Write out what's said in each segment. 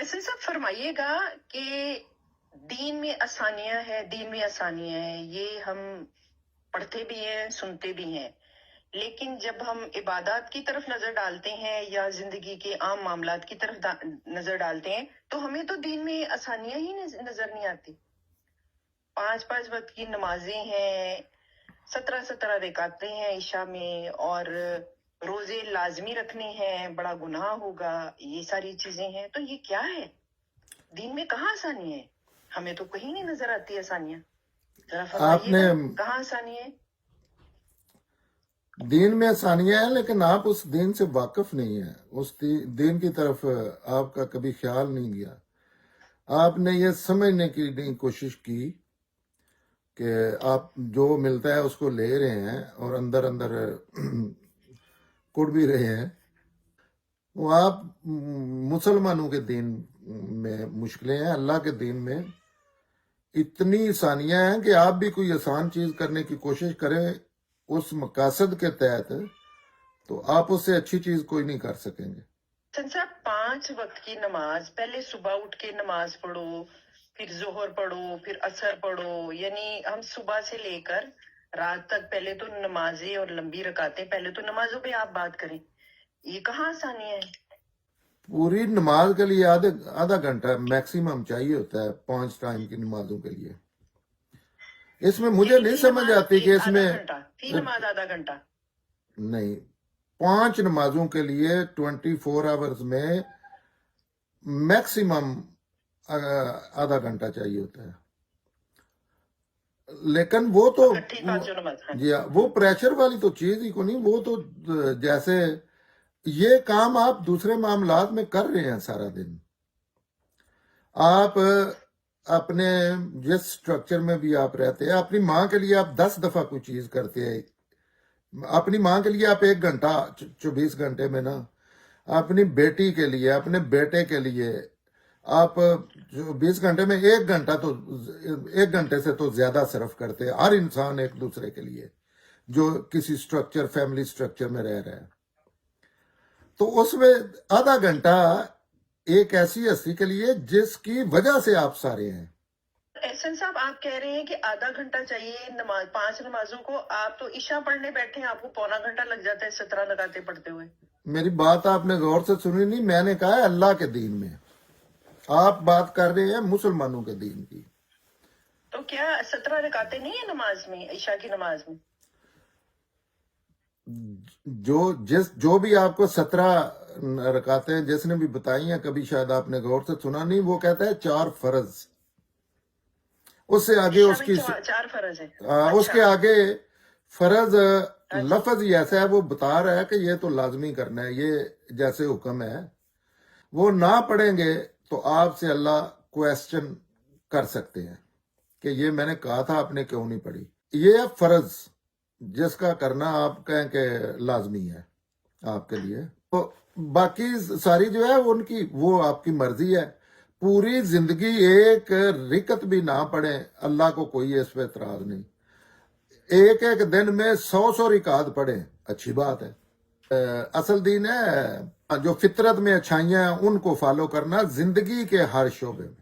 एहसन साहब फरमाइएगा कि दीन में आसानियां हैं, दीन में आसानियां हैं, ये हम पढ़ते भी हैं, सुनते भी हैं, लेकिन जब हम इबादत की तरफ नजर डालते हैं या जिंदगी के आम मामलात की तरफ नजर डालते हैं तो हमें तो दीन में आसानियां ही नजर नहीं आती। 5 वक्त की नमाजें हैं, 17 रिकातें हैं ईशा में, और रोजे लाजमी रखने हैं, बड़ा गुनाह होगा, ये सारी चीजें हैं। तो ये क्या है? दीन में कहाँ आसानी है? हमें तो कहीं नहीं नजर आती आसानियां। जरा फरमाइएगा, कहाँ आसानी है? दीन में आसानियां हैं, लेकिन आप उस दीन से वाकिफ नहीं है, उस दीन की तरफ आपका कभी ख्याल नहीं गया। आपने ये समझने की नहीं कोशिश की कि आप जो मिलता है उसको ले रहे हैं और अंदर अंदर कुड़ भी रहे हैं। वो आप मुसलमानों के दीन में मुश्किलें हैं, अल्लाह के दीन में इतनी आसानियां हैं कि आप भी कोई आसान चीज करने की कोशिश करें उस मकासद के तहत, तो आप उससे अच्छी चीज कोई नहीं कर सकेंगे। साहब 5 वक्त की नमाज, पहले सुबह उठ के नमाज पढ़ो, फिर जोहर पढ़ो, फिर असर पढ़ो, यानी हम सुबह से लेकर रात तक पहले तो नमाजें और लंबी रकातें, पहले तो नमाजों पे आप बात करें, ये कहाँ आसानियां है? पूरी नमाज के लिए आधा घंटा मैक्सिमम चाहिए होता है 5 टाइम की नमाजों के लिए। इसमें मुझे नहीं समझ आती कि इसमें नमाज आधा घंटा नहीं, 5 नमाजों के लिए 24 आवर्स में मैक्सिमम आधा घंटा चाहिए होता है। लेकिन वो तो जी हाँ, वो प्रेशर वाली तो चीज ही को नहीं, वो तो जैसे ये काम आप दूसरे मामलात में कर रहे हैं सारा दिन। आप अपने जिस स्ट्रक्चर में भी आप रहते हैं, अपनी माँ के लिए आप 10 दफा कोई चीज करते हैं, अपनी माँ के लिए आप 1 घंटा 24 घंटे में ना, अपनी बेटी के लिए, अपने बेटे के लिए आप 20 घंटे में 1 घंटा तो 1 घंटे से तो ज्यादा सर्व करते हैं। हर इंसान एक दूसरे के लिए जो किसी स्ट्रक्चर, फैमिली स्ट्रक्चर में रह रहा है, तो उसमें आधा घंटा एक ऐसी हस्ती के लिए जिसकी वजह से आप सारे हैं। एहसन साहब, आप कह रहे हैं कि आधा घंटा चाहिए नमाज, 5 नमाजों को। आप तो ईशा पढ़ने बैठे हैं, आपको पौना घंटा लग जाता है 17 रकातें पढ़ते हुए। मेरी बात आपने गौर से सुनी नहीं, मैंने कहा है अल्लाह के दीन में, आप बात कर रहे हैं मुसलमानों के दीन की। तो क्या 17 रकातें नहीं है नमाज में, ईशा की नमाज में? जो भी आपको 17 रकातें जिसने भी बताई हैं, कभी शायद आपने गौर से सुना नहीं, वो कहता है 4 फर्ज, उससे आगे उसकी 4 फर्ज है। उसके आगे फर्ज लफ्ज ही ऐसा है, वो बता रहा है कि ये तो लाजमी करना है, ये जैसे हुक्म है। वो ना पढ़ेंगे तो आपसे अल्लाह क्वेश्चन कर सकते हैं कि ये मैंने कहा था, आपने क्यों नहीं पढ़ी। ये है फर्ज जिसका करना आप कहें कि लाजमी है आपके लिए। तो बाकी सारी जो है उनकी, वो आपकी मर्जी है। पूरी जिंदगी एक रिकत भी ना पढ़े, अल्लाह को कोई इस पे एतराज नहीं। एक एक दिन में 100 रिकात पढ़े, अच्छी बात है। असल दीन है जो फितरत में अच्छाइयां हैं उनको फॉलो करना जिंदगी के हर शोबे में।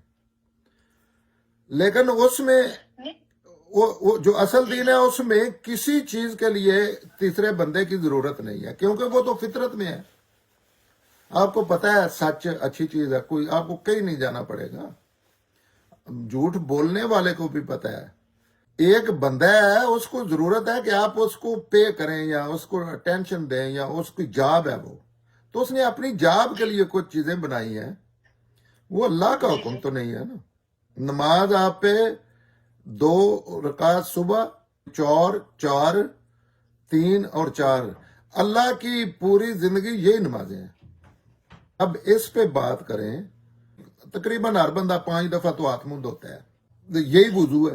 लेकिन उसमें वो जो असल दीन है उसमें किसी चीज के लिए तीसरे बंदे की जरूरत नहीं है, क्योंकि वो तो फितरत में है। आपको पता है सच अच्छी चीज है, कोई आपको कहीं नहीं जाना पड़ेगा। झूठ बोलने वाले को भी पता है, एक बंदा है उसको जरूरत है कि आप उसको पे करें या उसको अटेंशन दें या उसकी जॉब है वो, तो उसने अपनी जॉब के लिए कुछ चीजें बनाई हैं, वो अल्लाह का हुक्म तो नहीं है ना। नमाज आप पे 2 रकात सुबह, 4, 3 और 4, अल्लाह की पूरी जिंदगी यही नमाजें हैं। अब इस पे बात करें, तकरीबन हर बंदा 5 दफा तो हाथ मुंह धोता है, तो यही वुजू है।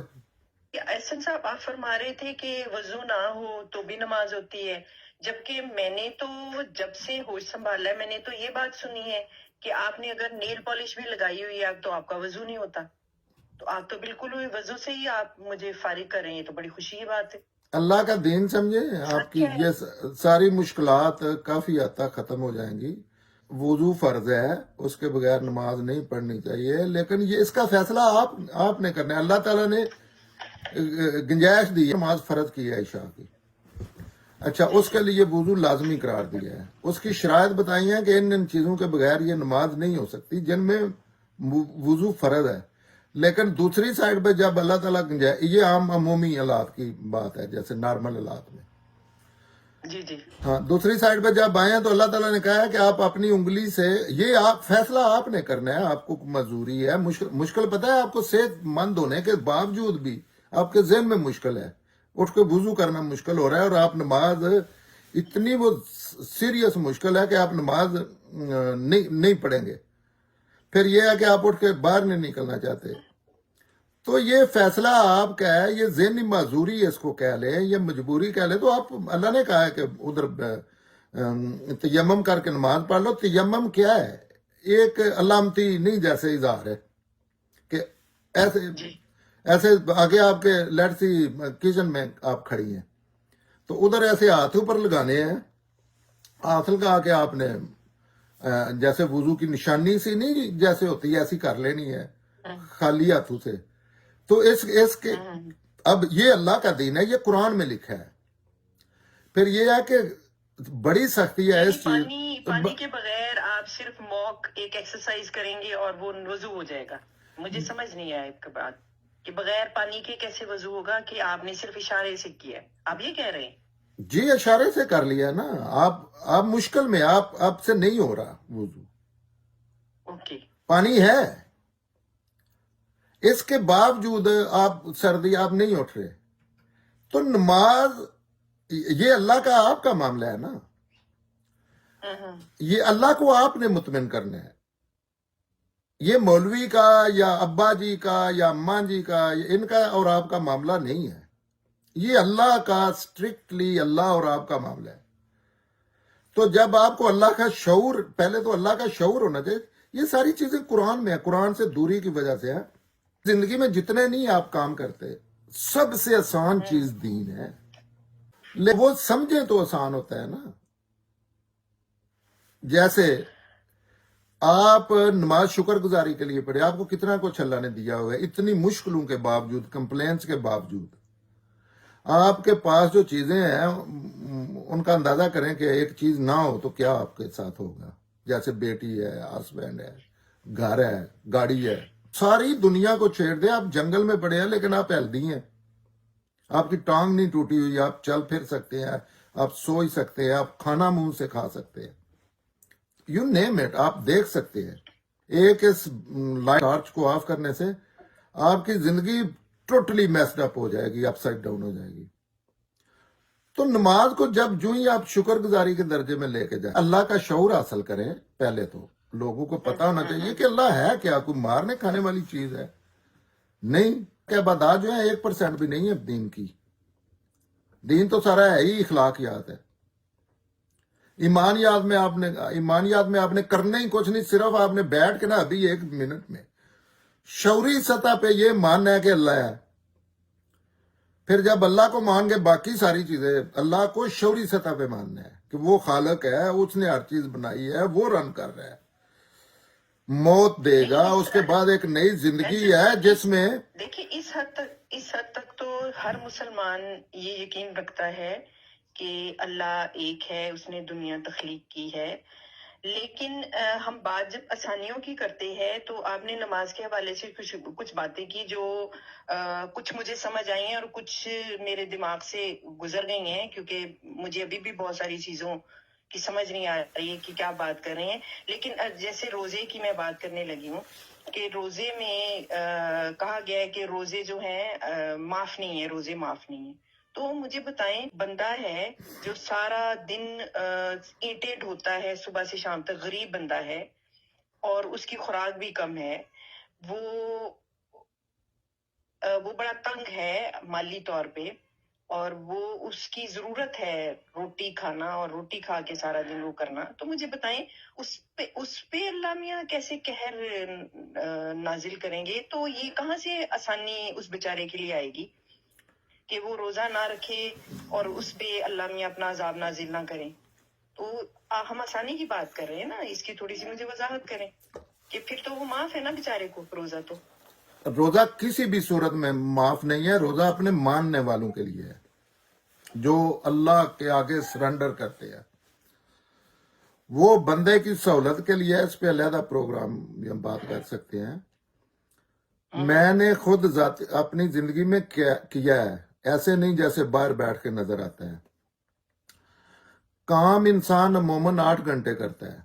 एहसन साहब, आप फरमा रहे थे कि वजू ना हो तो भी नमाज होती है, जबकि मैंने तो जब से होश संभाला है मैंने तो ये बात सुनी है कि आपने अगर नेल पॉलिश भी लगाई हुई है तो आपका वजू नहीं होता। तो आप तो बिल्कुल हुई वजू से ही आप मुझे फारिग कर रहे हैं, तो बड़ी खुशी की बात है। अल्लाह का दीन समझे, आपकी ये सारी मुश्किलात काफी हद तक खत्म हो जाएंगी। वुजू फर्ज है, उसके बगैर नमाज नहीं पढ़नी चाहिए, लेकिन ये इसका फैसला आपने करना है। अल्लाह ताला ने गुंजाइश दी है, नमाज फर्ज की है ईशा की। अच्छा, उसके लिए वुजू लाजमी करार दिया है, उसकी शराइत बताई है कि इन इन चीजों के बगैर ये नमाज नहीं हो सकती जिनमें वुजू फर्ज है। लेकिन दूसरी साइड पे जब अल्लाह ताला गुंजाइश, ये आम अमूमी हालात की बात है, जैसे नॉर्मल हालात में। जी जी हाँ, दूसरी साइड पे जब आए हैं तो अल्लाह ताला ने कहा है कि आप अपनी उंगली से, ये आप फैसला आपने करना है, आपको मजबूरी है। मुश्किल पता है आपको, सेहतमंद होने के बावजूद भी आपके ज़हन में मुश्किल है, उठ के वुजू करना मुश्किल हो रहा है, और आप नमाज, इतनी वो सीरियस मुश्किल है कि आप नमाज नहीं पढ़ेंगे। फिर ये है कि आप उठ के बाहर नहीं निकलना चाहते, तो ये फैसला आपका है, ये ज़हनी माजूरी इसको कह ले, ये मजबूरी कह ले। तो आप, अल्लाह ने कहा है कि उधर तयम्मुम करके नमाज पढ़ लो। तयम्मुम क्या है? एक अलामती नहीं जैसे इजहार है कि ऐसे जी ऐसे आगे आपके लेट सी किचन में आप खड़ी हैं, तो उधर ऐसे हाथ ऊपर लगाने हैं, हाथ लगा के आपने जैसे वुजू की निशानी सी नहीं जैसे होती है ऐसी कर लेनी है, खाली हाथों से। तो इसके अब ये अल्लाह का दीन है, ये कुरान में लिखा है। फिर ये है कि बड़ी सख्ती है इस चीज। पानी के बगैर आप सिर्फ मॉक एक एक्सरसाइज करेंगे और वो वजू हो जाएगा। मुझे समझ नहीं आया आपकी बात कि बगैर पानी के कैसे वजू होगा, कि आपने सिर्फ इशारे से किया है, आप ये कह रहे हैं? जी, इशारे से कर लिया ना। आप मुश्किल में, आपसे नहीं हो रहा वुजू, ओके, पानी है, इसके बावजूद आप सर्दी, आप नहीं उठ रहे, तो नमाज, ये अल्लाह का आपका मामला है ना, ये अल्लाह को आपने मुतमिन करना है। ये मौलवी का या अब्बा जी का या अम्मा जी का, इनका और आपका मामला नहीं है, ये अल्लाह का, स्ट्रिक्टली अल्लाह और आपका मामला है। तो जब आपको अल्लाह का शऊर, पहले तो अल्लाह का शऊर होना चाहिए। ये सारी चीजें कुरान में है, कुरान से दूरी की वजह से है। जिंदगी में जितने नहीं आप काम करते, सबसे आसान चीज दीन है, लेकिन वो समझे तो आसान होता है ना। जैसे आप नमाज शुक्रगुजारी के लिए पढ़े, आपको कितना कुछ अल्लाह ने दिया हुआ है, इतनी मुश्किलों के बावजूद, कंप्लेंट्स के बावजूद आपके पास जो चीजें हैं उनका अंदाजा करें कि एक चीज ना हो तो क्या आपके साथ होगा। जैसे बेटी है, हस्बैंड है, घर है, गाड़ी है, सारी दुनिया को छेड़ दे। आप जंगल में पड़े हैं लेकिन आप हेल्दी हैं, आपकी टांग नहीं टूटी हुई, आप चल फिर सकते हैं, आप सो सकते हैं, आप खाना मुंह से खा सकते हैं, यू नेम इट, आप देख सकते हैं। एक इस लाइट टॉर्च को ऑफ करने से आपकी जिंदगी टोटली मेस्ड अप हो जाएगी, अपसाइड डाउन हो जाएगी। तो नमाज को जब जो ही आप शुक्रगुजारी के दर्जे में लेके जाए, अल्लाह का शऊर हासिल करें। पहले तो लोगों को पता होना चाहिए कि अल्लाह है क्या, कोई मारने खाने वाली चीज है नहीं। क्या बात जो है 1% भी नहीं है दीन की। दीन तो सारा है ही इखलाकियात है। ईमानियात में आपने करना ही कुछ नहीं, सिर्फ आपने बैठ के ना अभी 1 मिनट में शौरी सतह पे ये मानना है कि अल्लाह है। फिर जब अल्लाह को मान के बाकी सारी चीजें, अल्लाह को शौरी सतह पे मानना है कि वो खालिक है, उसने हर चीज बनाई है, वो रन कर रहा है, मौत देगा, उसके बाद एक नई जिंदगी है जिसमें। देखिए, इस हद तक तो हर मुसलमान ये यकीन रखता है कि अल्लाह एक है, उसने दुनिया तख्लीक की है। लेकिन हम बात जब आसानियों की करते हैं, तो आपने नमाज के हवाले से कुछ बातें की जो कुछ मुझे समझ आई हैं और कुछ मेरे दिमाग से गुजर गई हैं, क्योंकि मुझे अभी भी बहुत सारी चीजों की समझ नहीं आ रही है कि क्या बात कर रहे हैं। लेकिन जैसे रोजे की मैं बात करने लगी हूँ कि रोजे में कहा गया है कि रोजे जो हैं माफ नहीं है, रोजे माफ नहीं है। तो मुझे बताएं, बंदा है जो सारा दिन ईंटें ढोता है सुबह से शाम तक, गरीब बंदा है और उसकी खुराक भी कम है, वो बड़ा तंग है माली तौर पे, और वो उसकी जरूरत है रोटी खाना और रोटी खा के सारा दिन वो करना। तो मुझे बताएं, उस पे अल्लाह मियाँ कैसे कहर नाजिल करेंगे? तो ये कहाँ से आसानी उस बेचारे के लिए आएगी कि वो रोजा ना रखे और उस पे अल्लाह मियाँ अपना अजाब नाजिल ना करें? تو ہم آسانی کی بات کر رہے ہیں نا, اس کی تھوڑی سی مجھے وضاحت کریں کہ پھر تو وہ معاف ہے نا بیچارے کو روزہ تو. روزہ کسی بھی صورت میں معاف نہیں ہے. روزہ اپنے ماننے والوں کے لیے ہے, جو اللہ کے آگے سرنڈر کرتے ہیں. وہ بندے کی سہولت کے لیے اس پہ علیحدہ پروگرام ہم بات کر سکتے ہیں. میں نے خود اپنی زندگی میں کیا ہے, ایسے نہیں جیسے باہر بیٹھ کے نظر آتا ہے. کام انسان عموماً 8 گھنٹے کرتا ہے,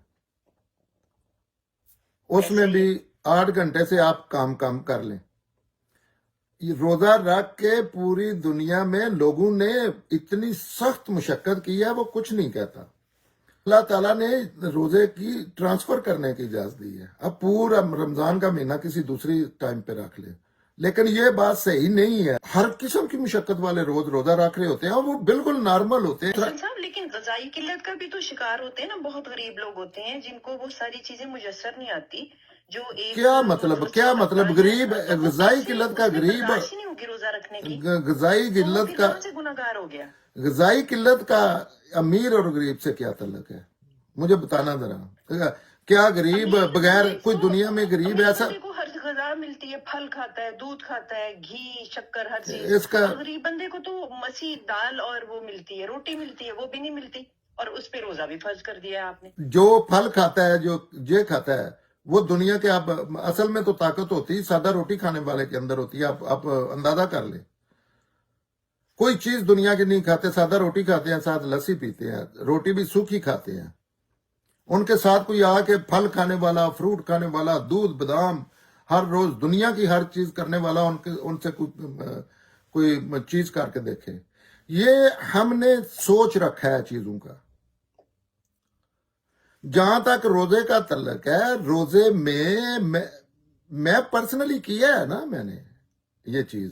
اس میں بھی 8 گھنٹے سے آپ کام کر لیں. یہ روزہ رکھ کے پوری دنیا میں لوگوں نے اتنی سخت مشقت کی ہے, وہ کچھ نہیں کہتا. اللہ تعالیٰ نے روزے کی ٹرانسفر کرنے کی اجازت دی ہے. اب پورا رمضان کا مہینہ کسی دوسری ٹائم پہ رکھ لے, لیکن یہ بات صحیح نہیں ہے. ہر قسم کی مشقت والے روزہ رکھ رہے ہوتے ہیں, اور وہ بالکل نارمل ہوتے ہیں. صاحب لیکن غذائی قلت کا بھی تو شکار ہوتے ہیں نا, بہت غریب لوگ ہوتے ہیں جن کو وہ ساری چیزیں میسر نہیں آتی. جو ایک کیا مطلب غریب غذائی قلت کا, غریب نہیں ہوگی روزہ رکھنے کی, غذائی قلت کا, سے گناہگار ہو گیا. غذائی قلت کا امیر اور غریب سے کیا تعلق ہے؟ مجھے بتانا ذرا. کیا غریب بغیر کوئی دنیا میں غریب ایسا؟ کو ہر غذا ملتی ہے, پھل کھاتا ہے, دودھ کھاتا ہے, گھی شکر ہر چیز. اس کا غریب بندے کو تو مسیح دال اور وہ ملتی ہے, روٹی ملتی ہے, وہ بھی نہیں ملتی, اور اس پہ روزہ بھی فرض کر دیا ہے آپ نے. جو پھل کھاتا ہے, جو یہ کھاتا ہے, وہ دنیا کے آپ اصل میں تو طاقت ہوتی سادہ روٹی کھانے والے کے اندر ہوتی ہے. آپ اندازہ کر لیں, کوئی چیز دنیا کی نہیں کھاتے, سادہ روٹی کھاتے ہیں, ساتھ لسی پیتے ہیں, روٹی بھی سوکھی کھاتے ہیں. ان کے ساتھ کوئی آ کے پھل کھانے والا, فروٹ کھانے والا, دودھ بادام ہر روز دنیا کی ہر چیز کرنے والا, ان سے کوئی چیز کر کے دیکھے. یہ ہم نے سوچ رکھا ہے چیزوں کا. جہاں تک روزے کا تعلق ہے, روزے میں پرسنلی کیا ہے نا, میں نے یہ چیز,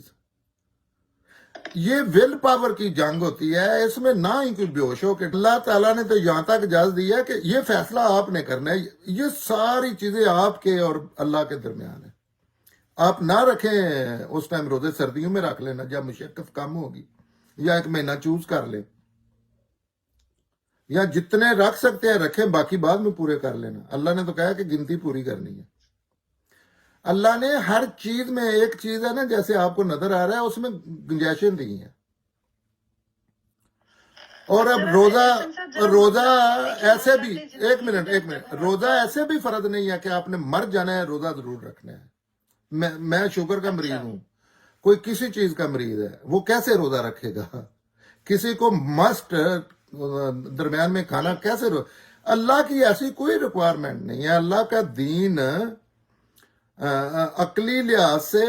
یہ ول پاور کی جنگ ہوتی ہے. اس میں نہ ہی کوئی بے ہوش ہو کہ اللہ تعالیٰ نے تو یہاں تک اجازت دی ہے کہ یہ فیصلہ آپ نے کرنا ہے. یہ ساری چیزیں آپ کے اور اللہ کے درمیان ہیں. آپ نہ رکھیں اس ٹائم روزے, سردیوں میں رکھ لینا جب مشقت کم ہوگی, یا ایک مہینہ چوز کر لیں, یا جتنے رکھ سکتے ہیں رکھیں, باقی بعد میں پورے کر لینا. اللہ نے تو کہا کہ گنتی پوری کرنی ہے. اللہ نے ہر چیز میں, ایک چیز ہے نا جیسے آپ کو نظر آ رہا ہے, اس میں گنجائشیں دی ہیں. اور اب روزہ ایسے بھی, ایک منٹ, روزہ ایسے بھی فرض نہیں ہے کہ آپ نے مر جانا ہے, روزہ ضرور رکھنا ہے. میں شوگر کا مریض ہوں, کوئی کسی چیز کا مریض ہے, وہ کیسے روزہ رکھے گا؟ کسی کو مسٹ درمیان میں کھانا کیسے اللہ کی ایسی کوئی ریکوائرمنٹ نہیں ہے. اللہ کا دین عقلی لحاظ سے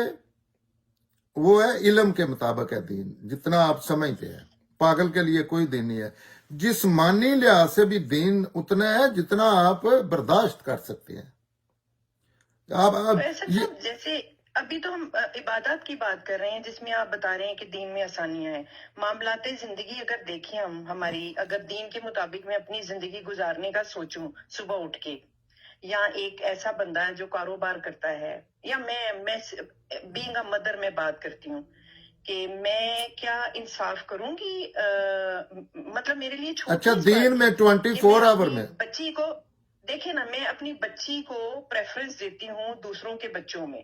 وہ ہے, علم کے مطابق ہے دین, جتنا آپ سمجھتے ہیں. پاگل کے لیے کوئی دین نہیں ہے. جسمانی لحاظ سے بھی دین اتنا ہے جتنا آپ برداشت کر سکتے ہیں. جیسے ابھی تو ہم عبادات کی بات کر رہے ہیں جس میں آپ بتا رہے ہیں کہ دین میں آسانیاں ہیں. معاملات زندگی اگر دیکھیں ہماری, اگر دین کے مطابق میں اپنی زندگی گزارنے کا سوچوں, صبح اٹھ کے, یا ایک ایسا بندہ ہے جو کاروبار کرتا ہے, یا میں بینگ اے مدر میں بات کرتی ہوں کہ میں کیا انصاف کروں گی, مطلب میرے لیے اچھا دین میں 24 آور میں بچی کو دیکھیں نا, میں اپنی بچی کو پریفرنس دیتی ہوں دوسروں کے بچوں میں,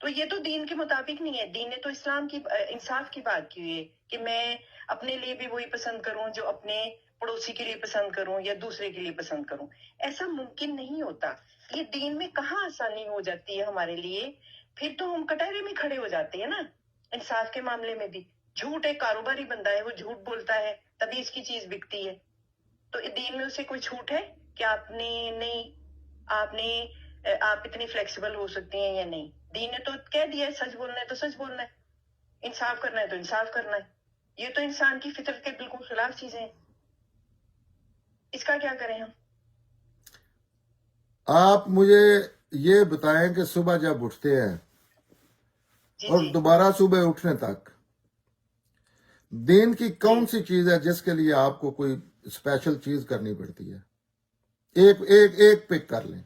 تو یہ تو دین کے مطابق نہیں ہے. دین نے تو اسلام کی انصاف کی بات کی ہے کہ میں اپنے لیے بھی وہی پسند کروں جو اپنے پڑوسی کے لیے پسند کروں یا دوسرے کے لیے پسند کروں. ایسا ممکن نہیں ہوتا. یہ دین میں کہاں آسانی ہو جاتی ہے ہمارے لیے؟ پھر تو ہم کٹہرے میں کھڑے ہو جاتے ہیں نا انصاف کے معاملے میں بھی. جھوٹ, ایک کاروباری بندہ ہے, وہ جھوٹ بولتا ہے تبھی اس کی چیز بکتی ہے. تو دین میں اسے کوئی چھوٹ ہے کہ آپ اتنی فلیکسیبل ہو سکتی ہیں یا نہیں؟ دین نے تو کہہ دیا ہے سچ بولنا ہے تو سچ بولنا ہے, انصاف کرنا ہے تو انصاف کرنا ہے. یہ تو انسان کی فطرت کے بالکل خلاف چیزیں ہیں. اس کا کیا کریں ہم؟ آپ مجھے یہ بتائیں کہ صبح جب اٹھتے ہیں اور دوبارہ صبح اٹھنے تک دین کی کون سی چیز ہے جس کے لیے آپ کو کوئی اسپیشل چیز کرنی پڑتی ہے؟ ایک پک کر لیں.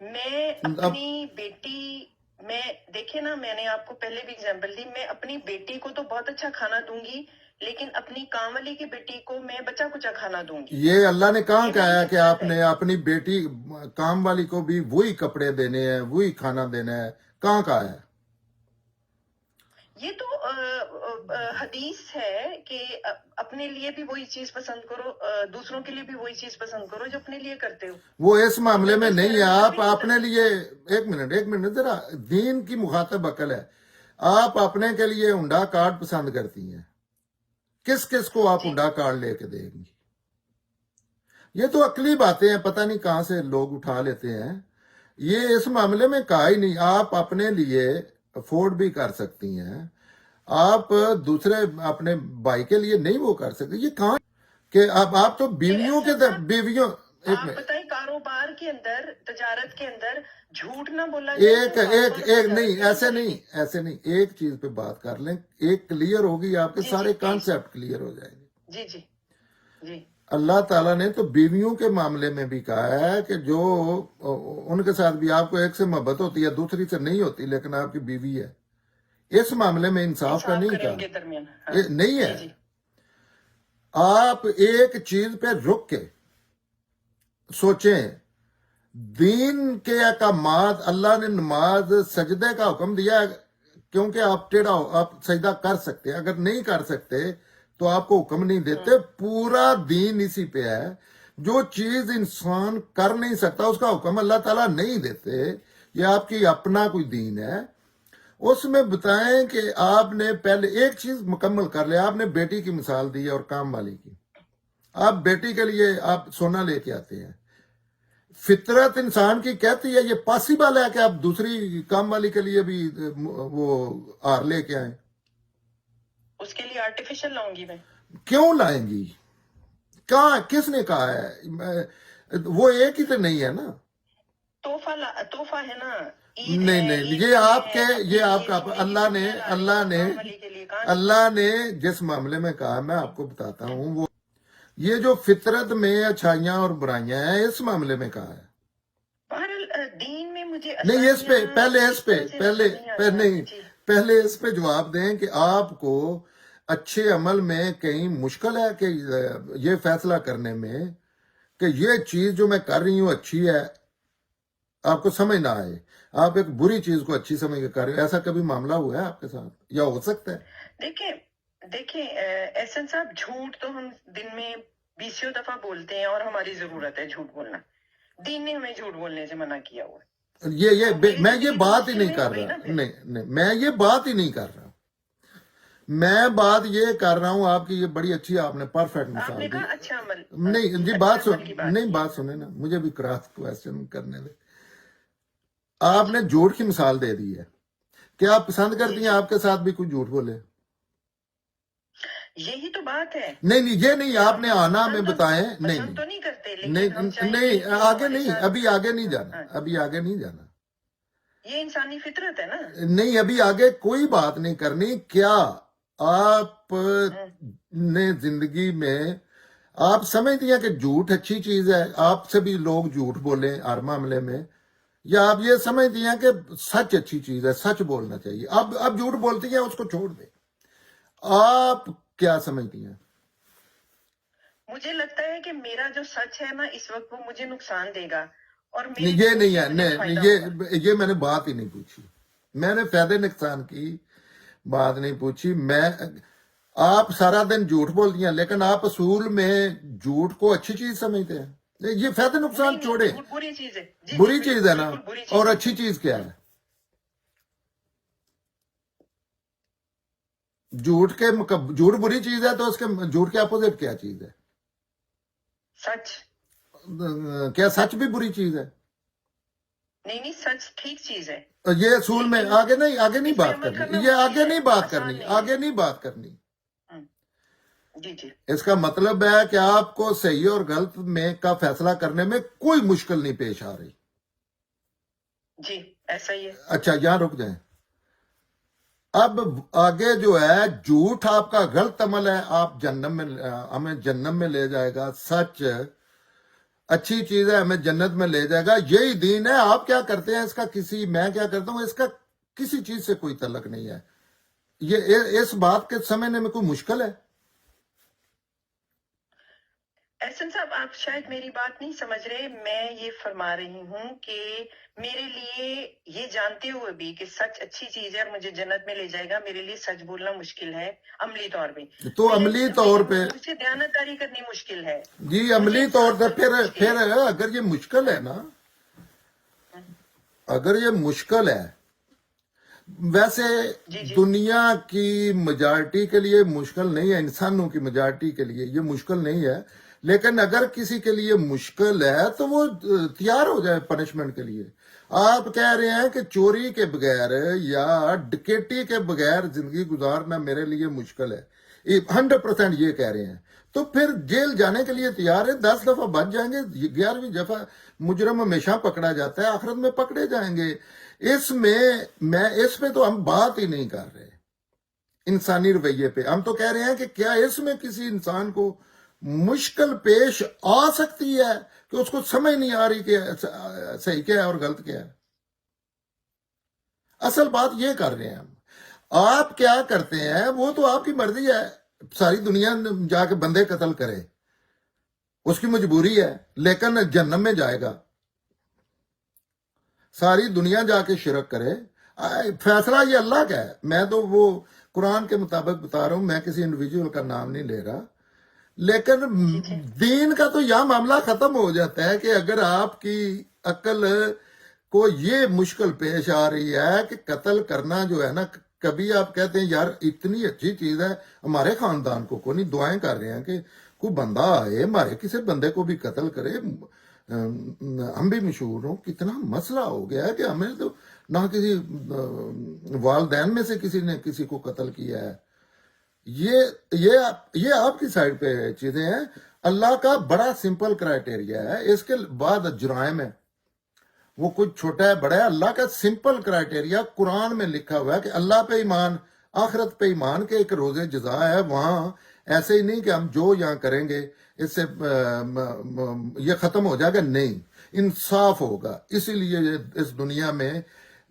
میں اپنی بیٹی, میں دیکھیں نا, میں نے آپ کو پہلے بھی ایگزامپل دی, میں اپنی بیٹی کو تو بہت اچھا کھانا دوں گی, لیکن اپنی کام والی کی بیٹی کو میں بچا کچا کھانا دوں گی. یہ اللہ نے کہاں یہ کہا ہے میری کہ حیثیت آپ نے اپنی بیٹی کام والی کو بھی وہی کپڑے دینے ہیں وہی کھانا دینا ہے؟ کہاں کہا ہے؟ یہ تو حدیث ہے کہ اپنے لیے بھی وہی چیز پسند کرو، دوسروں کے لیے بھی وہی چیز پسند کرو جو اپنے لیے کرتے ہو. وہ اس معاملے میں بس نہیں ہے. میرا مطلب آپ بھی نہیں اپنے سمجھ لیے ایک منٹ ذرا، دین کی مخاطب عقل ہے. آپ اپنے کے لیے ہنڈا کارڈ پسند کرتی ہیں، کس کس کو آپ جی. ہنڈا کارڈ لے کے دیں گی؟ یہ تو عقلی باتیں ہیں، پتہ نہیں کہاں سے لوگ اٹھا لیتے ہیں. یہ اس معاملے میں کہا ہی نہیں. آپ اپنے لیے افورڈ بھی کر سکتی ہیں، آپ دوسرے اپنے بھائی کے لیے نہیں وہ کر سکتے. یہ کہاں کہ اب آپ تو یہ بیویوں کے احسن صاحب، بیویوں ایک آپ منٹ، بتائیں کاروبار کے اندر، تجارت کے اندر جھوٹ نہ بولا جائے ایک تو ایک کاروبار ایک تجارت نہیں، کیسے ایسے چلے نہیں گی؟ ایسے نہیں، ایک چیز پہ بات کر لیں، ایک کلیئر ہوگی، آپ کے جی جی سارے پلیز. کانسیپٹ کلیئر ہو جائیں گے. جی جی جی. اللہ تعالیٰ نے تو بیویوں کے معاملے میں بھی کہا ہے کہ جو ان کے ساتھ بھی آپ کو ایک سے محبت ہوتی ہے دوسری سے نہیں ہوتی لیکن آپ کی بیوی ہے، اس معاملے میں انصاف کا انصاف نہیں کریں ان کہا. کے درمیان. ہاں یہ نہیں جی ہے. جی. آپ ایک چیز پہ رک کے سوچیں. دین کے احکامات، اللہ نے نماز سجدے کا حکم دیا ہے کیونکہ آپ ٹیڑھا ہو، آپ سجدہ کر سکتے ہیں. اگر نہیں کر سکتے تو آپ کو حکم نہیں دیتے. پورا دین اسی پہ ہے. جو چیز انسان کر نہیں سکتا اس کا حکم اللہ تعالیٰ نہیں دیتے. یہ آپ کی اپنا کوئی دین ہے. اس میں بتائیں کہ آپ نے پہلے ایک چیز مکمل کر لیا. آپ نے بیٹی کی مثال دی اور کام والی کی. آپ بیٹی کے لیے آپ سونا لے کے آتے ہیں. فطرت انسان کی کہتی ہے یہ پاسبل ہے کہ آپ دوسری کام والی کے لیے بھی وہ ہار لے کے آئیں. اس کے لیے آرٹیفیشل لاؤں گی میں. کیوں لائیں گی؟ کہاں، کس نے کہا ہے؟ وہ ایک ہی تو نہیں ہے نا. تحفہ ہے نا. عید نہیں ہے، نہیں، عید یہ پہ آپ میں کے اپنے یہ آپ لیے کا سونے کی اللہ نے چوڑیاں لا رہی ہوں کام والی کے لیے. کہاں سے؟ اللہ نے جس معاملے میں کہا میں آپ کو بتاتا ہوں. وہ یہ جو فطرت میں اچھائیاں اور برائیاں ہیں اس معاملے میں کہا ہے. بہرحال دین میں مجھے نہیں، اس پہ آسانیاں پہلے اس طرح سے نظر نہیں آتا. نہیں، جی. پہلے اس پہ جواب دیں کہ آپ کو اچھے عمل میں کہیں مشکل ہے کہ یہ فیصلہ کرنے میں کہ یہ چیز جو میں کر رہی ہوں اچھی ہے، آپ کو سمجھ نہ آئے، آپ ایک بری چیز کو اچھی سمجھ کے کر رہے ہو. ایسا کبھی معاملہ ہوا ہے آپ کے ساتھ یا ہو سکتا ہے؟ دیکھیں احسن صاحب، جھوٹ تو ہم دن میں 20 دفعہ بولتے ہیں اور ہماری ضرورت ہے جھوٹ بولنا. دین نے ہمیں جھوٹ بولنے سے منع کیا ہوا ہے. میں یہ بات ہی نہیں کر رہا. نہیں، میں یہ بات ہی نہیں کر رہا. میں بات یہ کر رہا ہوں، آپ کی یہ بڑی اچھی آپ نے پرفیکٹ آپ نے مثال دی. کہا اچھا عمل. نہیں جی، اچھا عمل کی بات کی. بات سنیں نا، مجھے بھی کراس کوشچن کرنے دیں. آپ نے جھوٹ کی مثال دے دی ہے. کیا آپ پسند کرتی ہیں آپ کے ساتھ بھی کوئی جھوٹ بولے؟ یہی تو بات ہے. نہیں، یہ نہیں، آپ نے آنا ہمیں بتائیں. پسند تو نہیں کرتے لیکن ہم نہیں چاہیں گے نہیں، کہ آگے ہمارے نہیں، ساتھ. ابھی آگے نہیں جانا، ابھی آگے نہیں جانا. یہ انسانی فطرت ہے نا. نہیں، ابھی آگے کوئی بات نہیں کرنی. کیا آپ نے زندگی میں آپ سمجھتی ہیں کہ جھوٹ اچھی چیز ہے؟ آپ سے بھی لوگ جھوٹ بولیں ہر معاملے میں، یا آپ یہ سمجھتی ہیں کہ سچ اچھی چیز ہے، سچ بولنا چاہیے؟ اب جھوٹ بولتی ہیں اس کو چھوڑ دیں. آپ کیا سمجھتی ہیں؟ مجھے لگتا ہے کہ میرا جو سچ ہے نا اس وقت وہ مجھے نقصان دے گا اور یہ نہیں ہے. یہ میں نے بات ہی نہیں پوچھی. میں نے فائدے نقصان کی بات نہیں پوچھی. آپ سارا دن جھوٹ بولتی ہیں لیکن آپ اصول میں جھوٹ کو اچھی چیز سمجھتے ہیں. یہ فائدے نقصان چھوڑے، بری چیز ہے. بری چیز ہے نا. اور اچھی چیز کیا ہے؟ جھوٹ بری چیز ہے تو اس کے جھوٹ کے اپوزٹ کیا چیز ہے؟ سچ. کیا سچ بھی بری چیز ہے؟ نہیں، سچ ٹھیک چیز ہے. یہ اصول میں آگے نہیں بات کرنی. یہ آگے نہیں بات کرنی. جی جی. اس کا مطلب ہے کہ آپ کو صحیح اور غلط میں کا فیصلہ کرنے میں کوئی مشکل نہیں پیش آ رہی. جی ایسا ہی ہے. اچھا یہاں رک جائیں. اب آگے جو ہے جھوٹ آپ کا غلط عمل ہے، آپ ہمیں جنم میں لے جائے گا. سچ اچھی چیز ہے، ہمیں جنت میں لے جائے گا. یہی دین ہے. آپ کیا کرتے ہیں میں کیا کرتا ہوں اس کا کسی چیز سے کوئی تعلق نہیں ہے. یہ اس بات کے سمجھنے میں کوئی مشکل ہے؟ एहसन साहब, आप शायद मेरी बात नहीं समझ रहे। मैं ये फरमा रही हूँ कि मेरे लिए ये जानते हुए भी कि सच अच्छी चीज है और मुझे जन्नत में ले जाएगा, मेरे लिए सच बोलना मुश्किल है अमली तौर पे। तो अमली तौर पे मुझसे दयानतदारी करनी मुश्किल है जी, अमली मुझे तौर पे इंसाफ करना मुश्किल फिर है। अगर ये मुश्किल है ना, अगर ये मुश्किल है, वैसे जी जी दुनिया की मेजॉरिटी के लिए मुश्किल नहीं है, इंसानों की मेजॉरिटी के लिए ये मुश्किल नहीं है, लेकिन अगर किसी के लिए मुश्किल है तो वो तैयार हो जाए पनिशमेंट के लिए। आप कह रहे हैं कि चोरी के बगैर या डकैती के बगैर जिंदगी गुजारना मेरे लिए मुश्किल है, 100% ये कह रहे हैं, तो फिर जेल जाने के लिए तैयार है। 10 दफा बच जाएंगे, 11वीं दफा मुजरम हमेशा पकड़ा जाता है, आखिरत में पकड़े जाएंगे। इसमें तो हम बात ही नहीं कर रहे इंसानी रवैये पे। हम तो कह रहे हैं कि क्या इसमें किसी इंसान को मुश्किल पेश आ सकती है कि उसको समझ नहीं आ रही कि सही क्या है और गलत क्या है। असल बात ये कर रहे हैं हम। आप क्या करते हैं वो तो आपकी मर्जी है, सारी दुनिया जाके बंदे कत्ल करे, उसकी मजबूरी है, लेकिन जन्नम में जाएगा। सारी दुनिया जाके शिरक करे, फैसला ये अल्लाह का है। मैं तो वो कुरान के मुताबिक बता रहा हूं, मैं किसी इंडिविजुअल का नाम नहीं ले रहा, लेकिन दीन का तो यह मामला खत्म हो जाता है कि अगर आपकी अकल को ये मुश्किल पेश आ रही है कि कत्ल करना जो है ना, कभी आप कहते हैं यार इतनी अच्छी चीज है, हमारे खानदान को कोई नहीं, दुआएं कर रहे हैं कि कोई बंदा आए हमारे किसी बंदे को भी कत्ल करे, हम भी मशहूर हो। कितना मसला हो गया है कि हमें तो ना किसी वालदैन में से किसी ने किसी को कत्ल किया है। ये आपकी साइड पे चीजें हैं। अल्लाह का बड़ा सिंपल क्राइटेरिया है, इसके बाद जुराइम है, वो कुछ छोटा है बड़ा है। अल्लाह का सिंपल क्राइटेरिया कुरान में लिखा हुआ है कि अल्लाह पे ईमान, आखिरत पे ईमान के एक रोजे जजा है। वहां ऐसे ही नहीं कि हम जो यहाँ करेंगे इससे ये खत्म हो जाएगा, नहीं, इंसाफ होगा। इसीलिए इस दुनिया में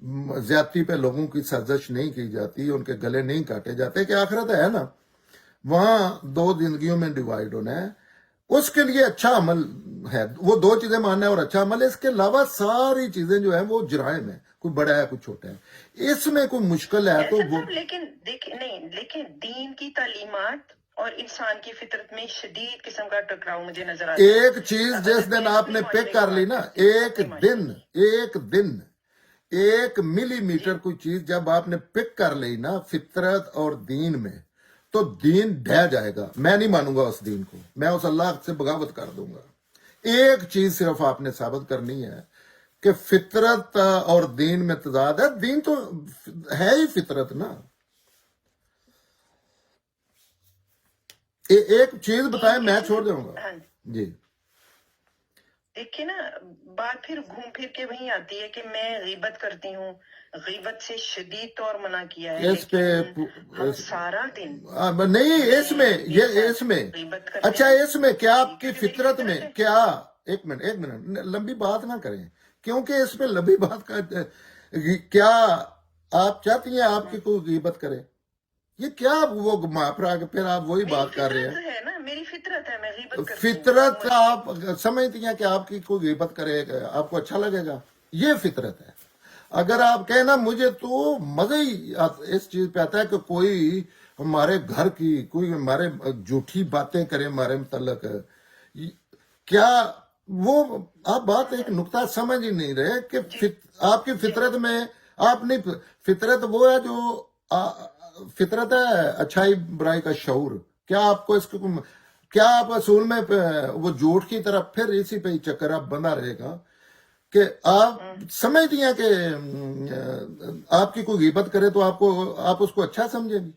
ज्यादती पे लोगों की साजिश नहीं की जाती, उनके गले नहीं काटे जाते कि आखिरत है ना, वहां दो जिंदगियों में डिवाइड होना है। उसके लिए अच्छा अमल है, वो दो चीजें मानना है और अच्छा अमल है। इसके अलावा सारी चीजें जो है वो जुराइम है, कोई बड़ा है कोई छोटा है। इसमें कोई मुश्किल है तो वो, लेकिन देखिए नहीं, लेकिन दीन की तालीमात और इंसान की फितरत में शदीद किस्म का टकराव मुझे नजर आता है। एक चीज जिस दिन आपने पिक कर ली ना, एक दिन 1 मिलीमीटर कोई चीज जब आपने पिक कर ली ना फितरत और दीन में, तो दीन ढह जाएगा। मैं नहीं मानूंगा उस दीन को, मैं उस अल्लाह से बगावत कर दूंगा। एक चीज सिर्फ आपने साबित करनी है कि फितरत और दीन में तजाद है। दीन तो है ही फितरत ना। एक चीज बताएं, मैं छोड़ दूंगा जी। देखिए ना, बात फिर घूम फिर के वहीं आती है कि मैं गीबत करती हूँ। गीबत से शदीद तौर मना किया है, इस पे हम सारा दिन नहीं, इसमें अच्छा, इसमें क्या आपकी फितरत में क्या, एक मिनट लंबी बात ना करें, क्योंकि इसमें लंबी बात का क्या आप चाहती हैं आपकी कोई गीबत करे? ये क्या वो घुमा के फिर आप वही बात कर रहे हैं। है ना, मेरी फितरत है, मैं गीबत करती हूँ। फितरत आप समझती हैं कि आपकी कोई गीबत करे आपको अच्छा लगेगा, ये फितरत है। अगर आप कहें ना, मुझे तो मजा ही इस चीज पे आता है कि कोई हमारे घर की कोई हमारे झूठी बातें करे हमारे मुतल्लक, क्या वो आप बात एक नुक्ता समझ ही नहीं रहे कि आपकी फितरत में आप नहीं, फितरत वो है जो फितरत है अच्छाई बुराई का शऊर। क्या आपको इसको क्या आप असूल में वो झूठ की तरफ फिर इसी पे ही चक्कर आप बना रहेगा कि आप समझती हैं कि आपकी कोई गीबत करे तो आप उसको अच्छा समझेंगी।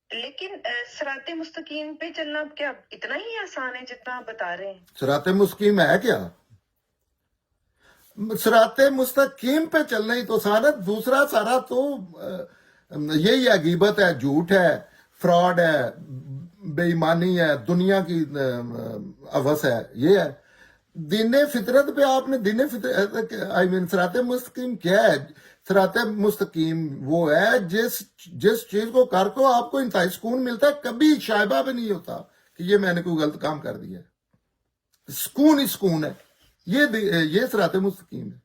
लेकिन सिराते मुस्तकीम पे चलना क्या इतना ही आसान है जितना आप बता रहे हैं? सिराते मुस्तकीम है क्या? सिराते मुस्तकीम पे चलना ही तो आसान है, दूसरा सारा तो यही है, गीबत है, झूठ है, फ्रॉड है, बेईमानी है, दुनिया की अवस है, ये है। دین فطرت پہ آپ نے دین فطرت آئی مین صراط مستقیم کیا ہے؟ صراط مستقیم وہ ہے جس چیز کو کر کو آپ کو انتہائی سکون ملتا ہے، کبھی شائبہ بھی نہیں ہوتا کہ یہ میں نے کوئی غلط کام کر دیا ہے، سکون ہی سکون ہے، یہ صراط مستقیم ہے۔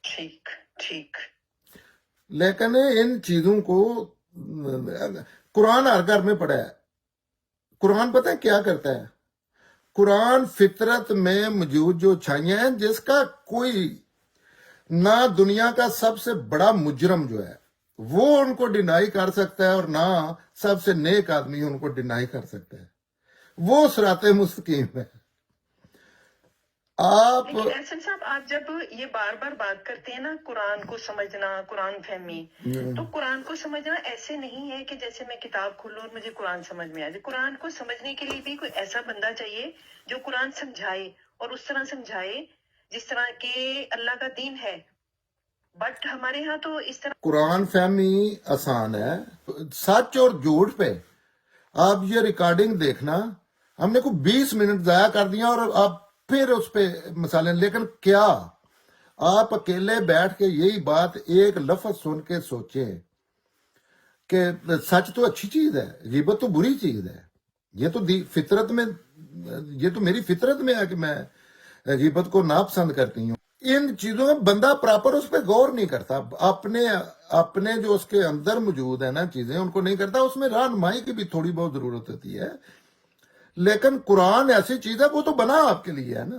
ٹھیک ٹھیک۔ لیکن ان چیزوں کو قرآن ہر گھر میں پڑھا ہے۔ قرآن پتہ ہے کیا کرتا ہے؟ قرآن فطرت میں موجود جو اچھائیاں ہیں، جس کا کوئی نہ دنیا کا سب سے بڑا مجرم جو ہے وہ ان کو ڈینائی کر سکتا ہے، اور نہ سب سے نیک آدمی ان کو ڈینائی کر سکتا ہے، وہ صراط مستقیم ہے۔ آپ لیکن احسن صاحب، آپ جب یہ بار بار بات کرتے ہیں نا قرآن کو سمجھنا، قرآن فہمی، تو قرآن کو سمجھنا ایسے نہیں ہے کہ جیسے میں کتاب کھولوں اور مجھے قرآن سمجھ میں آ جائے۔ قرآن کو سمجھنے کے لیے بھی کوئی ایسا بندہ چاہیے جو قرآن سمجھائے، اور اس طرح سمجھائے جس طرح کہ اللہ کا دین ہے۔ بٹ ہمارے ہاں تو اس طرح قرآن فہمی آسان ہے، سچ اور جھوٹ پہ آپ یہ ریکارڈنگ دیکھنا، ہم نے کوئی 20 منٹ ضائع کر دیا اور آپ پھر اس پہ مثالیں، لیکن کیا آپ اکیلے بیٹھ کے یہی بات ایک لفظ سن کے سوچیں کہ سچ تو اچھی چیز ہے، غیبت تو بری چیز ہے، یہ تو فطرت میں، یہ تو میری فطرت میں ہے کہ میں غیبت کو ناپسند کرتی ہوں۔ ان چیزوں میں بندہ پراپر اس پہ غور نہیں کرتا، اپنے جو اس کے اندر موجود ہے نا چیزیں ان کو نہیں کرتا، اس میں رہنمائی کی بھی تھوڑی بہت ضرورت ہوتی ہے۔ لیکن قرآن ایسی چیز ہے، وہ تو بنا آپ کے لیے ہے نا،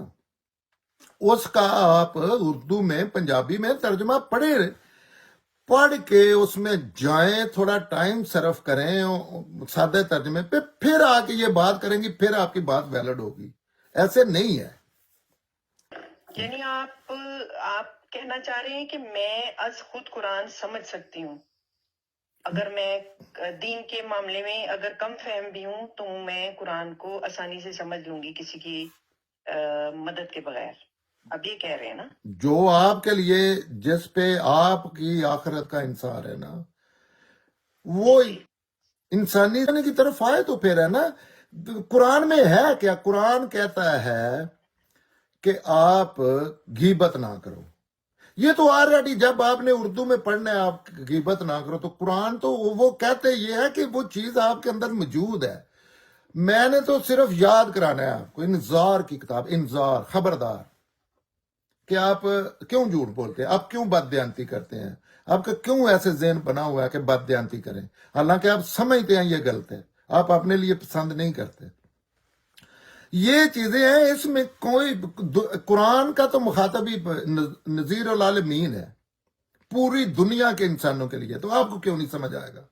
اس کا آپ اردو میں پنجابی میں ترجمہ پڑھ کے اس میں جائیں، تھوڑا ٹائم صرف کریں سادہ ترجمے پہ، پھر آ کے یہ بات کریں گی، پھر آپ کی بات ویلڈ ہوگی، ایسے نہیں ہے۔ یعنی آپ کہنا چاہ رہے ہیں کہ میں از خود قرآن سمجھ سکتی ہوں، اگر میں دین کے معاملے میں اگر کم فہم بھی ہوں تو میں قرآن کو آسانی سے سمجھ لوں گی کسی کی مدد کے بغیر، اب یہ کہہ رہے ہیں نا؟ جو آپ کے لیے، جس پہ آپ کی آخرت کا انحصار ہے نا، وہ انسانی کی طرف آئے تو پھر ہے نا۔ قرآن میں ہے کیا؟ قرآن کہتا ہے کہ آپ غیبت نہ کرو، یہ تو آلریڈی جب آپ نے اردو میں پڑھنا ہے آپ غیبت نہ کرو، تو قرآن تو وہ کہتے یہ ہے کہ وہ چیز آپ کے اندر موجود ہے، میں نے تو صرف یاد کرانا ہے آپ کو۔ انذار کی کتاب، انذار، خبردار کہ آپ کیوں جھوٹ بولتے ہیں، آپ کیوں بددیانتی کرتے ہیں، آپ کا کیوں ایسے ذہن بنا ہوا ہے کہ بددیانتی کریں، حالانکہ آپ سمجھتے ہیں یہ غلط ہے، آپ اپنے لیے پسند نہیں کرتے۔ یہ چیزیں ہیں، اس میں کوئی قرآن کا تو مخاطب ہی نذیر العالمین ہے، پوری دنیا کے انسانوں کے لیے، تو آپ کو کیوں نہیں سمجھ آئے گا؟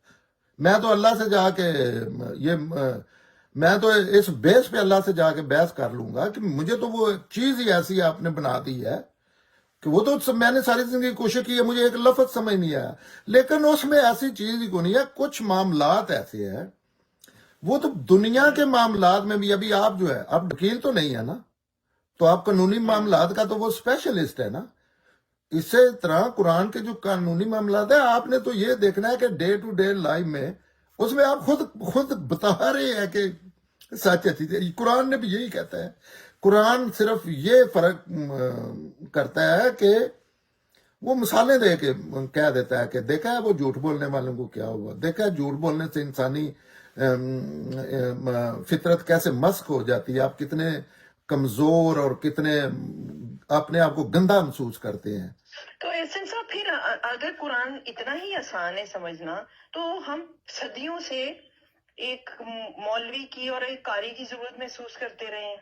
میں تو اللہ سے جا کے میں تو اس بیس پہ اللہ سے جا کے بحث کر لوں گا کہ مجھے تو وہ چیز ہی ایسی آپ نے بنا دی ہے کہ وہ تو میں نے ساری زندگی کوشش کی ہے، مجھے ایک لفظ سمجھ نہیں آیا، لیکن اس میں ایسی چیز ہی کو نہیں ہے۔ کچھ معاملات ایسے ہیں، وہ تو دنیا کے معاملات میں بھی، ابھی آپ جو ہے آپ وکیل تو نہیں ہے نا، تو آپ قانونی معاملات کا تو وہ اسپیشلسٹ ہے نا، اسی طرح قرآن کے جو قانونی معاملات ہیں، آپ نے تو یہ دیکھنا ہے کہ ڈے ٹو ڈے لائف میں اس میں آپ خود بتا رہے ہیں کہ سچ اچھی تھی۔ قرآن نے بھی یہی کہتا ہے، قرآن صرف یہ فرق کرتا ہے کہ وہ مثالیں دے کے کہہ دیتا ہے کہ دیکھا ہے وہ جھوٹ بولنے والوں کو کیا ہوا، دیکھا ہے جھوٹ بولنے سے انسانی فطرت کیسے مسخ ہو جاتی ہے، آپ کتنے کمزور اور کتنے اپنے آپ کو گندا محسوس کرتے ہیں۔ تو احسن صاحب، پھر اگر قرآن اتنا ہی آسان ہے سمجھنا، تو ہم صدیوں سے ایک مولوی کی اور ایک قاری کی ضرورت محسوس کرتے رہے ہیں۔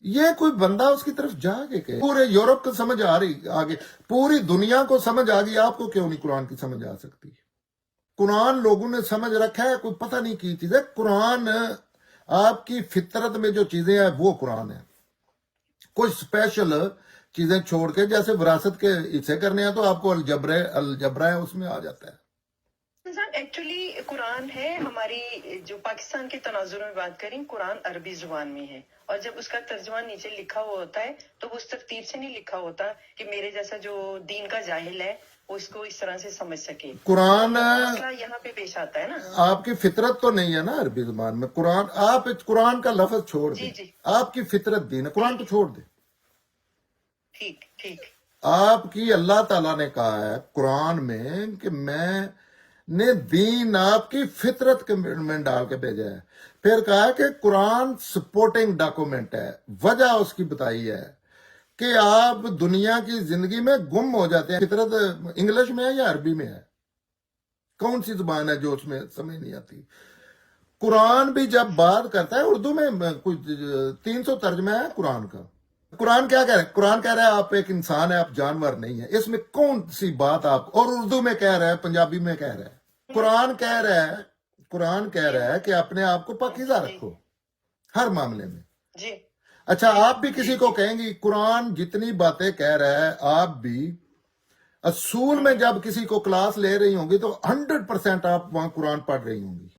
یہ کوئی بندہ اس کی طرف جا کے کہ پورے یورپ کو سمجھ آ رہی، آگے پوری دنیا کو سمجھ آ گئی، آپ کو کیوں نہیں قرآن کی سمجھ آ سکتی؟ قرآن لوگوں نے سمجھ رکھا ہے، کوئی پتہ نہیں کی چیز ہے۔ قرآن آپ کی فطرت میں جو چیزیں ہیں وہ قرآن ہے، کوئی اسپیشل چیزیں چھوڑ کے، جیسے وراثت کے حصے کرنے ہیں تو آپ کو الجبرا ہے اس میں آ جاتا ہے، एक्चुअली कुरान है हमारी, जो पाकिस्तान के तनाजुर में बात करें, कुरान अरबी जुबान में है, और जब उसका तर्जुमा नीचे लिखा हुआ होता है तो वो उस तरतीब से नहीं लिखा होता कि मेरे जैसा जो दीन का जाहिल है वो इसको इस तरह से समझ सके। कुरान मसला यहाँ पे पेश आता है ना। आपकी फितरत तो नहीं है ना अरबी जुबान में। कुरान, आप कुरान का लफ्ज छोड़ जी दें, जी, आपकी फितरत दीन है, कुरान को छोड़ दे। ठीक ठीक। आपकी अल्लाह ताला ने कहा है कुरान में कि मैंने दीन आपकी फितरत के में डाल के भेजा है। फिर कहा है कि कुरान सपोर्टिंग डॉक्यूमेंट है। वजह उसकी बताई है कि आप दुनिया की जिंदगी में गुम हो जाते हैं। फितरत इंग्लिश में है या अरबी में है? कौन सी जुबान है जो उसमें समझ नहीं आती? कुरान भी जब बात करता है, उर्दू में कुछ 300 तर्जमा है कुरान का। कुरान क्या कह रहा है? कुरान कह रहा है आप एक इंसान है, आप जानवर नहीं है। इसमें कौन सी बात आप, और उर्दू में कह रहा है, पंजाबी में कह रहा है। कुरान कह रहा है कि अपने आप को पाकीज़ा रखो हर मामले में। जी अच्छा, आप भी किसी को कहेंगी कुरान जितनी बातें कह रहा है, आप भी असूल में जब किसी को क्लास ले रही होंगी तो 100% आप वहां कुरान पढ़ रही होंगी।